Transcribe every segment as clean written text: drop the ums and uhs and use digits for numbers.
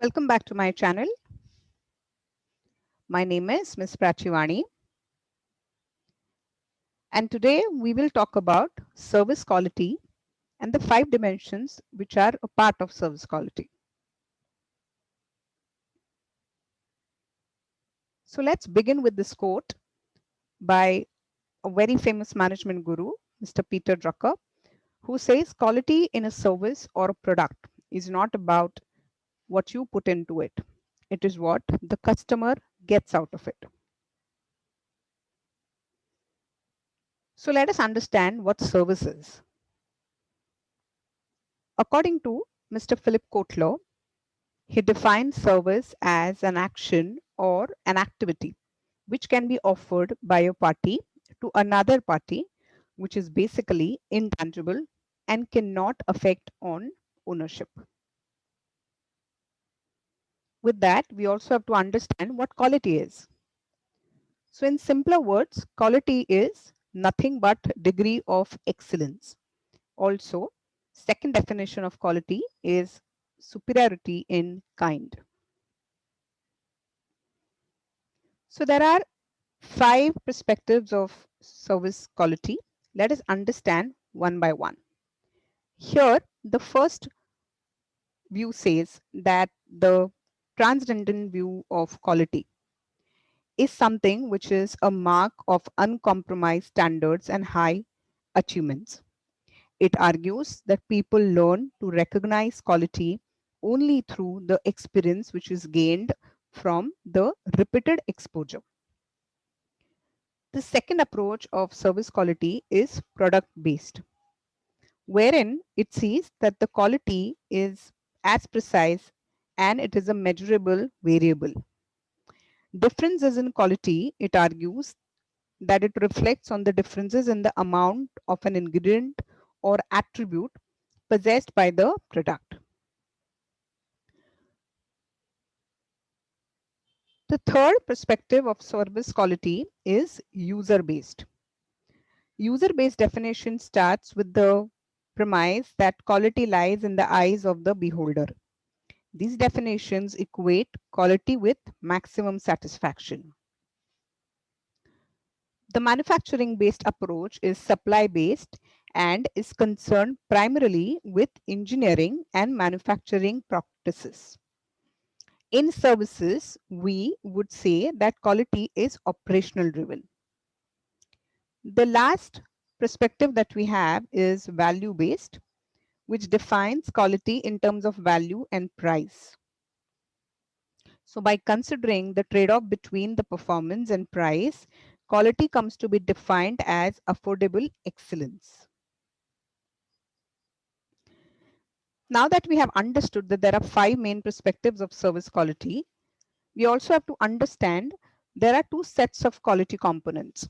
Welcome back to my channel. My name is Ms. Prachivani, and today we will talk about service quality and the 5 dimensions which are a part of service quality. So let's begin with this quote by a very famous management guru, Mr. Peter Drucker, who says quality in a service or a product is not about what you put into it. It is what the customer gets out of it. So let us understand what service is. According to Mr. Philip Kotler, he defines service as an action or an activity which can be offered by a party to another party, which is basically intangible and cannot affect on ownership. With that, we also have to understand what quality is. So in simpler words, quality is nothing but degree of excellence. Also, second definition of quality is superiority in kind. So there are 5 perspectives of service quality. Let us understand one by one. Here, the first view says that the transcendent view of quality is something which is a mark of uncompromised standards and high achievements. It argues that people learn to recognize quality only through the experience which is gained from the repeated exposure. The second approach of service quality is product based, wherein it sees that the quality is as precise and it is a measurable variable. Differences in quality, it argues that it reflects on the differences in the amount of an ingredient or attribute possessed by the product. The third perspective of service quality is user based. User based definition starts with the premise that quality lies in the eyes of the beholder. These definitions equate quality with maximum satisfaction. The manufacturing based approach is supply based and is concerned primarily with engineering and manufacturing practices. In services, we would say that quality is operational driven. The last perspective that we have is value based, which defines quality in terms of value and price. So by considering the trade-off between the performance and price, quality comes to be defined as affordable excellence. Now that we have understood that there are 5 main perspectives of service quality, we also have to understand there are 2 sets of quality components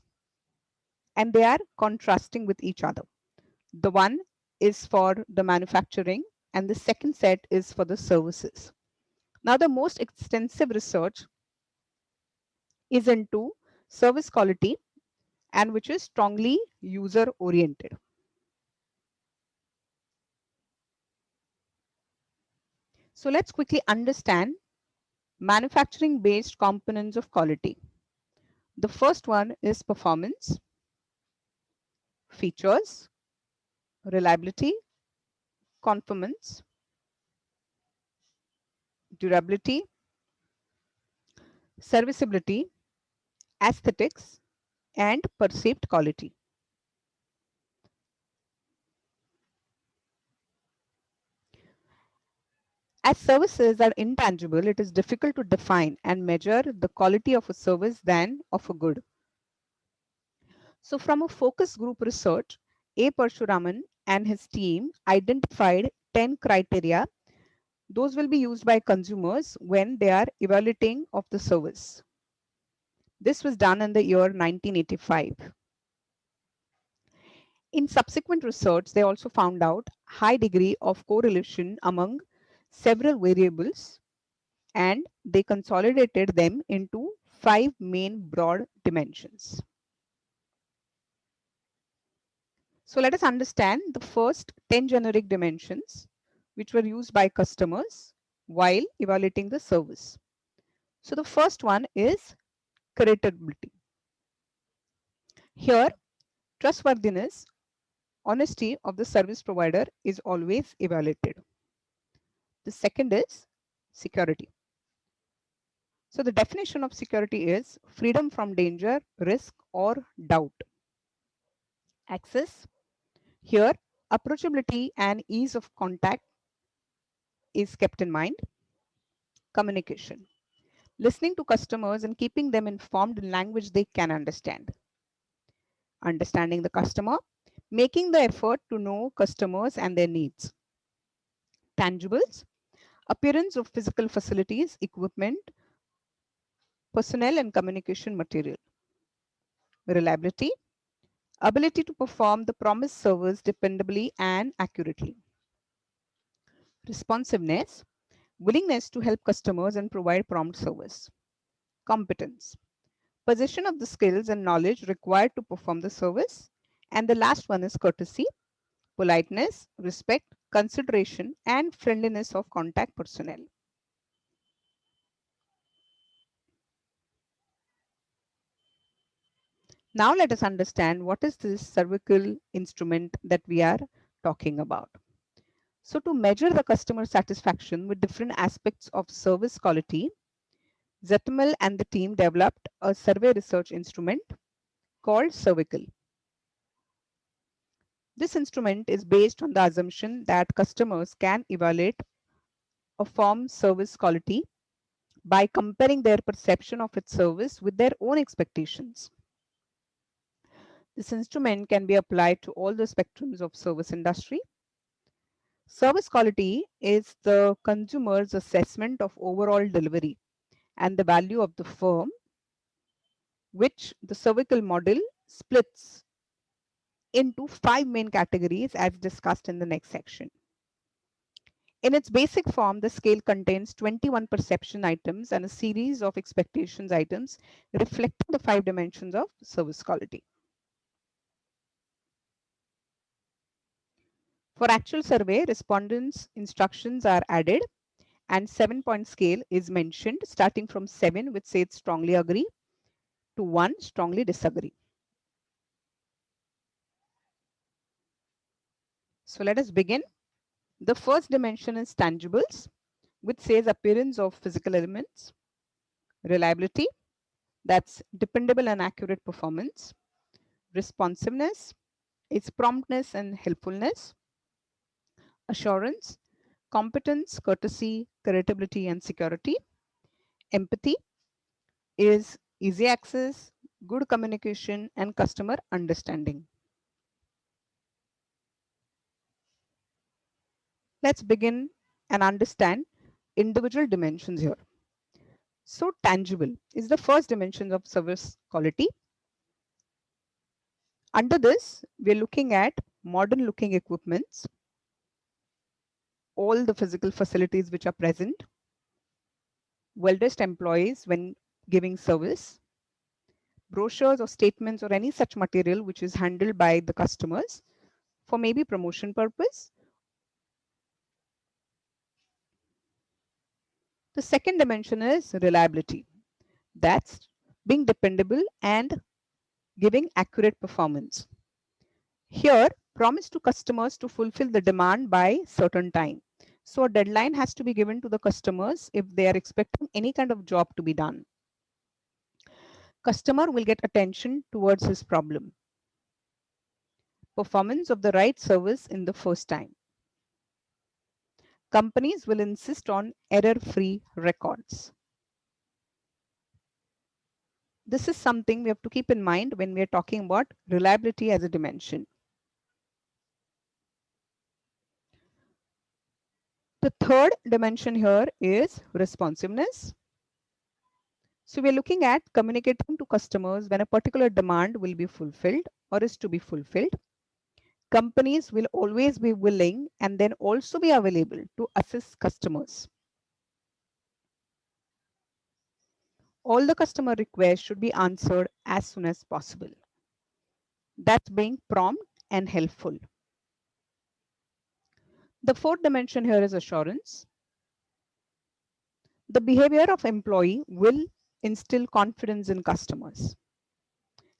and they are contrasting with each other. The one is for the manufacturing and the second set is for the services. Now, the most extensive research is into service quality and which is strongly user oriented. So let's quickly understand manufacturing based components of quality. The first one is performance, features, reliability, conformance, durability, serviceability, aesthetics, and perceived quality. As services are intangible, it is difficult to define and measure the quality of a service than of a good. So from a focus group research, A. Parshuraman and his team identified 10 criteria. Those will be used by consumers when they are evaluating of the service. This was done in the year 1985. In subsequent research, they also found out high degree of correlation among several variables and they consolidated them into 5 main broad dimensions. So let us understand the first 10 generic dimensions which were used by customers while evaluating the service. So the first one is credibility. Here, trustworthiness, honesty of the service provider is always evaluated. The second is security. So the definition of security is freedom from danger, risk, or doubt. Access. Here, approachability and ease of contact is kept in mind. Communication. Listening to customers and keeping them informed in language they can understand. Understanding the customer. Making the effort to know customers and their needs. Tangibles. Appearance of physical facilities, equipment, personnel, and communication material. Reliability. Ability to perform the promised service dependably and accurately. Responsiveness. Willingness to help customers and provide prompt service. Competence. Possession of the skills and knowledge required to perform the service. And the last one is courtesy, politeness, respect, consideration, and friendliness of contact personnel. Now let us understand what is this cervical instrument that we are talking about. So to measure the customer satisfaction with different aspects of service quality, Zetmel and the team developed a survey research instrument called Cervical. This instrument is based on the assumption that customers can evaluate a firm's service quality by comparing their perception of its service with their own expectations. This instrument can be applied to all the spectrums of service industry. Service quality is the consumer's assessment of overall delivery and the value of the firm, which the cervical model splits into five main categories as discussed in the next section. In its basic form, the scale contains 21 perception items and a series of expectations items reflecting the five dimensions of service quality. For actual survey, respondents' instructions are added and 7-point scale is mentioned, starting from 7, which says strongly agree, to 1, strongly disagree. So let us begin. The first dimension is tangibles, which says appearance of physical elements. Reliability, that's dependable and accurate performance. Responsiveness, it's promptness and helpfulness. Assurance, competence, courtesy, credibility, and security. Empathy is easy access, good communication, and customer understanding. Let's begin and understand individual dimensions here. So tangible is the first dimension of service quality. Under this, we're looking at modern looking equipments, all the physical facilities which are present, well-dressed employees when giving service, brochures or statements or any such material which is handled by the customers for maybe promotion purpose. The second dimension is reliability. That's being dependable and giving accurate performance. Here, promise to customers to fulfill the demand by certain time. So a deadline has to be given to the customers if they are expecting any kind of job to be done. Customer will get attention towards his problem. Performance of the right service in the first time. Companies will insist on error-free records. This is something we have to keep in mind when we are talking about reliability as a dimension. The third dimension here is responsiveness. So we're looking at communicating to customers when a particular demand will be fulfilled or is to be fulfilled. Companies will always be willing and then also be available to assist customers. All the customer requests should be answered as soon as possible. That's being prompt and helpful. The fourth dimension here is assurance. The behavior of employee will instill confidence in customers.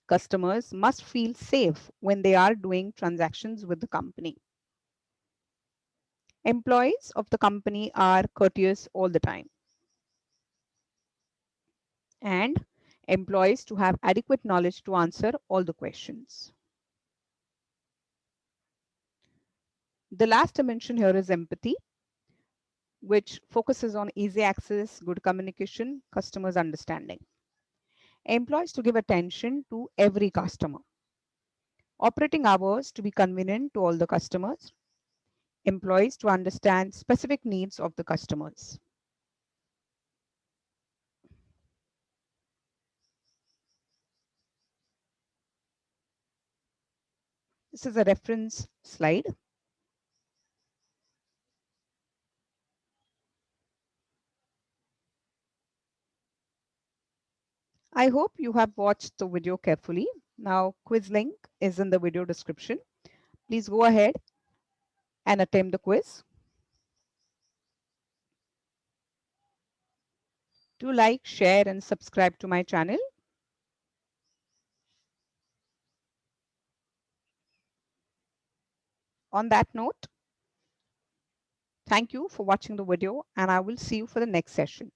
Customers must feel safe when they are doing transactions with the company. Employees of the company are courteous all the time, and employees to have adequate knowledge to answer all the questions. The last dimension here is empathy, which focuses on easy access, good communication, customers understanding. Employees to give attention to every customer. Operating hours to be convenient to all the customers. Employees to understand specific needs of the customers. This is a reference slide. I hope you have watched the video carefully. Now, quiz link is in the video description. Please go ahead and attempt the quiz. Do like, share, and subscribe to my channel. On that note, thank you for watching the video, and I will see you for the next session.